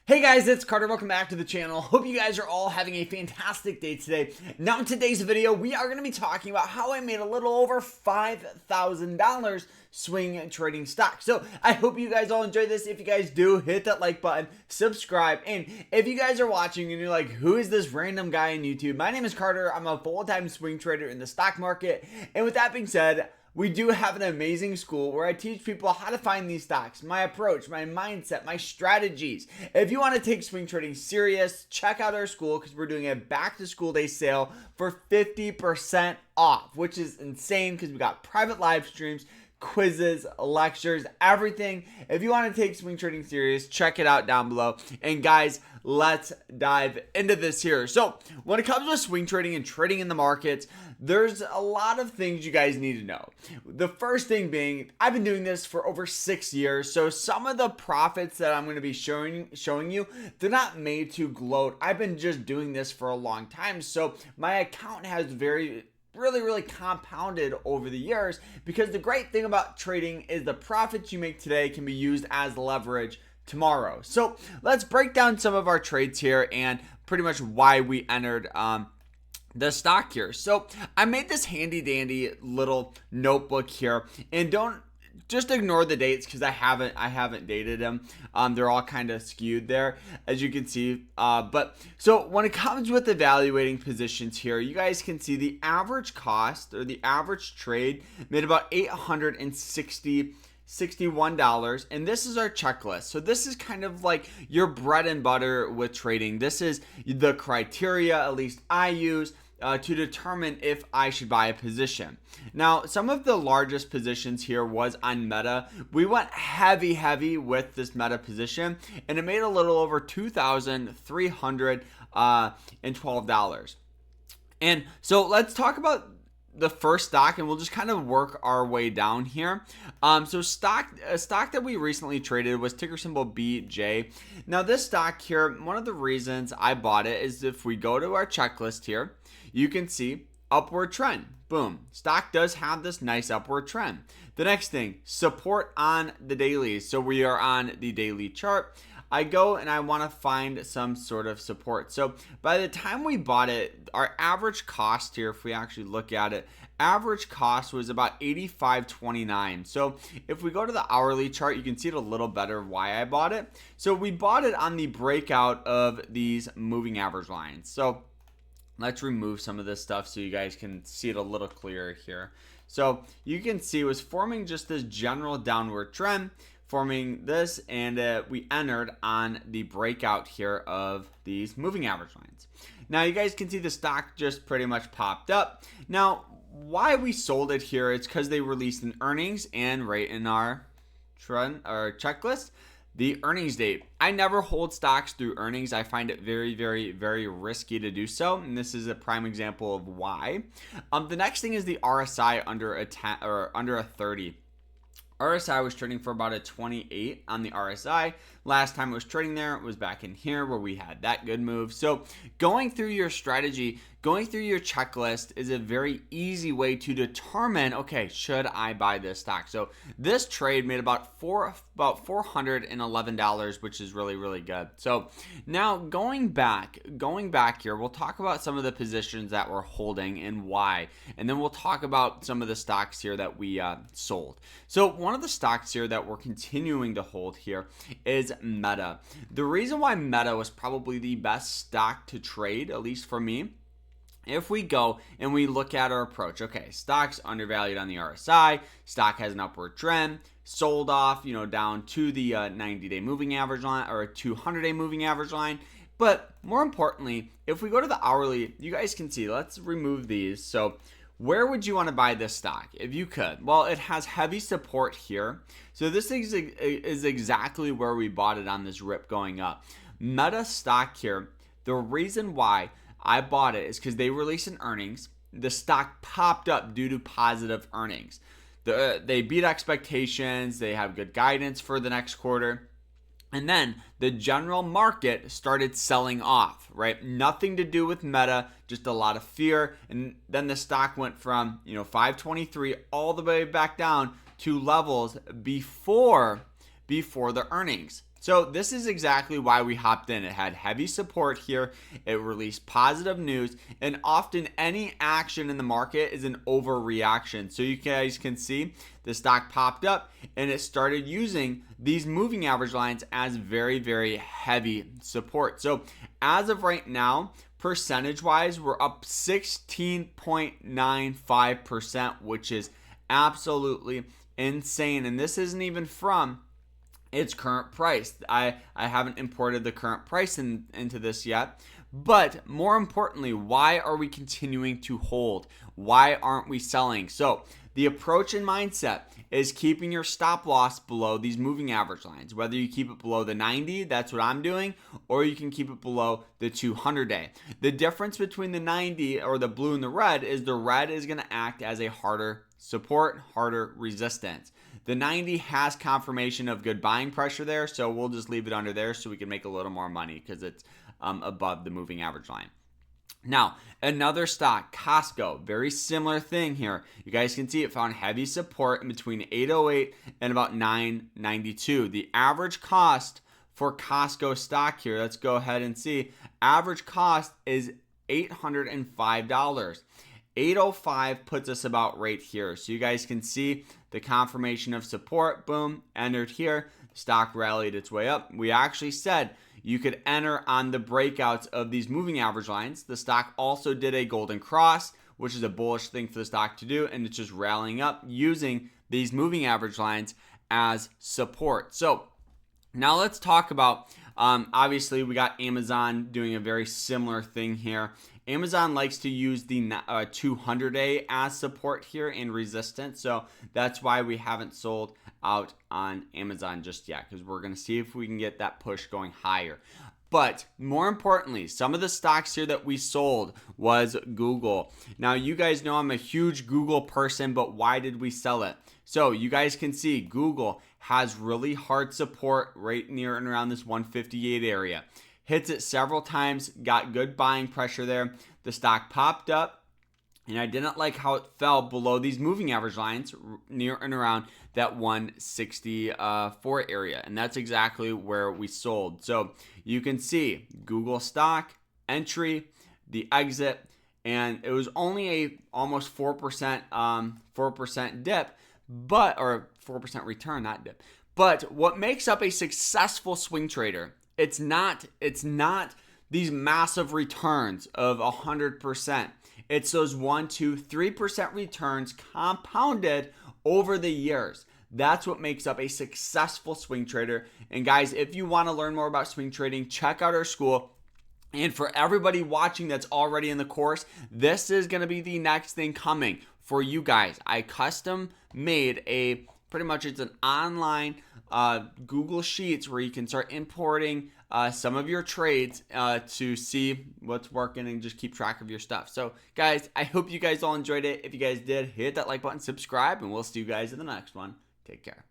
Hey guys, it's Carter. Welcome back to the channel. Hope you guys are all having a fantastic day today. Now in today's video, we are going to be talking about how I made a little over $5,000 swing trading stock. So I hope you guys all enjoyed this. If you guys do, hit that like button, subscribe. And if you guys are watching and you're like, who is this random guy on YouTube? My name is Carter. I'm a full-time swing trader in the stock market. And with that being said, we do have an amazing school where I teach people how to find these stocks, my approach, my mindset, my strategies. If you want to take swing trading serious, check out our school because we're doing a back to school day sale for 50% off, which is insane because we got private live streams, quizzes, lectures, everything. If you want to take swing trading serious, check it out down below. And guys, let's dive into this here. So when it comes to swing trading and trading in the markets, there's a lot of things you guys need to know. The first thing being, I've been doing this for over 6 years. So some of the profits that I'm going to be showing you, they're not made to gloat. I've been just doing this for a long time. So my account has really compounded over the years, because the great thing about trading is the profits you make today can be used as leverage tomorrow. So let's break down some of our trades here and pretty much why we entered the stock here. So I made this handy dandy little notebook here, and don't just ignore the dates because I haven't dated them. They're all kind of skewed there, as you can see. But so when it comes with evaluating positions here, you guys can see the average cost or the average trade made about $861, and this is our checklist. So this is kind of like your bread and butter with trading. This is the criteria, at least I use, to determine if I should buy a position. Now, some of the largest positions here was on Meta. We went heavy with this Meta position, and it made a little over $2,312. And so let's talk about the first stock, and we'll just kind of work our way down here. So a stock that we recently traded was ticker symbol BJ. Now this stock here, one of the reasons I bought it is if we go to our checklist here, you can see upward trend. Boom. Stock does have this nice upward trend. The next thing, support on the dailies. So we are on the daily chart. I go and I want to find some sort of support. So by the time we bought it, our average cost here, if we actually look at it, average cost was about $85.29. So if we go to the hourly chart, you can see it a little better why I bought it. So we bought it on the breakout of these moving average lines. So let's remove some of this stuff so you guys can see it a little clearer here. So you can see it was forming just this general downward trend, forming this, and we entered on the breakout here of these moving average lines. Now you guys can see the stock just pretty much popped up. Now why we sold it here, it's because they released an earnings, and right in our trend or checklist, the earnings date. I never hold stocks through earnings. I find it very risky to do so, and this is a prime example of why. The next thing is the RSI under a 10 or under a 30. RSI was trading for about a 28 on the RSI. Last time it was trading there, it was back in here where we had that good move. So going through your strategy, going through your checklist is a very easy way to determine, okay, should I buy this stock? So this trade made about $411, which is really good. So now going back here, we'll talk about some of the positions that we're holding and why, and then we'll talk about some of the stocks here that we sold. So one of the stocks here that we're continuing to hold here is Meta. The reason why Meta was probably the best stock to trade, at least for me, if we go and we look at our approach, okay, stock's undervalued on the RSI, stock has an upward trend, sold off, down to the 90-day moving average line or a 200-day moving average line. But more importantly, if we go to the hourly, you guys can see, let's remove these. So where would you want to buy this stock if you could? Well, it has heavy support here. So this is exactly where we bought it on this rip going up. Meta stock here, the reason why I bought it is because they released an earnings. The stock popped up due to positive earnings. They beat expectations. They have good guidance for the next quarter. And then the general market started selling off, right? Nothing to do with Meta, just a lot of fear. And then the stock went from, 523 all the way back down to levels before the earnings. So this is exactly why we hopped in. It had heavy support here. It released positive news, and often any action in the market is an overreaction. So you guys can see the stock popped up and it started using these moving average lines as very, very heavy support. So as of right now, percentage wise, we're up 16.95%, which is absolutely insane. And this isn't even from its current price. I haven't imported the current price into this yet. But more importantly, why are we continuing to hold? Why aren't we selling? So the approach and mindset is keeping your stop loss below these moving average lines. Whether you keep it below the 90, that's what I'm doing, or you can keep it below the 200 day. The difference between the 90 or the blue and the red is the red is going to act as a harder support, harder resistance. The 90 has confirmation of good buying pressure there, so we'll just leave it under there so we can make a little more money because it's above the moving average line. Now, another stock, Costco, very similar thing here. You guys can see it found heavy support in between 808 and about 992. The average cost for Costco stock here, let's go ahead and see. Average cost is $805. 805 puts us about right here. So you guys can see the confirmation of support, boom, entered here. Stock rallied its way up. We actually said you could enter on the breakouts of these moving average lines. The stock also did a golden cross, which is a bullish thing for the stock to do, and it's just rallying up using these moving average lines as support. So now let's talk about, obviously we got Amazon doing a very similar thing here. Amazon likes to use the 200-day as support here and resistance. So that's why we haven't sold out on Amazon just yet, because we're going to see if we can get that push going higher. But more importantly, some of the stocks here that we sold was Google. Now, you guys know I'm a huge Google person, but why did we sell it? So you guys can see Google has really hard support right near and around this 158 area. Hits it several times, got good buying pressure there. The stock popped up, and I didn't like how it fell below these moving average lines near and around that 164 area. And that's exactly where we sold. So you can see Google stock, entry, the exit, and it was only a almost 4% dip, or 4% return, not dip. But what makes up a successful swing trader, it's not these massive returns of 100%. It's those 1, 2, 3% returns compounded over the years. That's what makes up a successful swing trader. And guys, if you want to learn more about swing trading, check out our school. And for everybody watching that's already in the course, this is going to be the next thing coming for you guys. I custom made pretty much it's an online Google Sheets where you can start importing some of your trades to see what's working and just keep track of your stuff. So guys, I hope you guys all enjoyed it. If you guys did, hit that like button, subscribe, and we'll see you guys in the next one. Take care.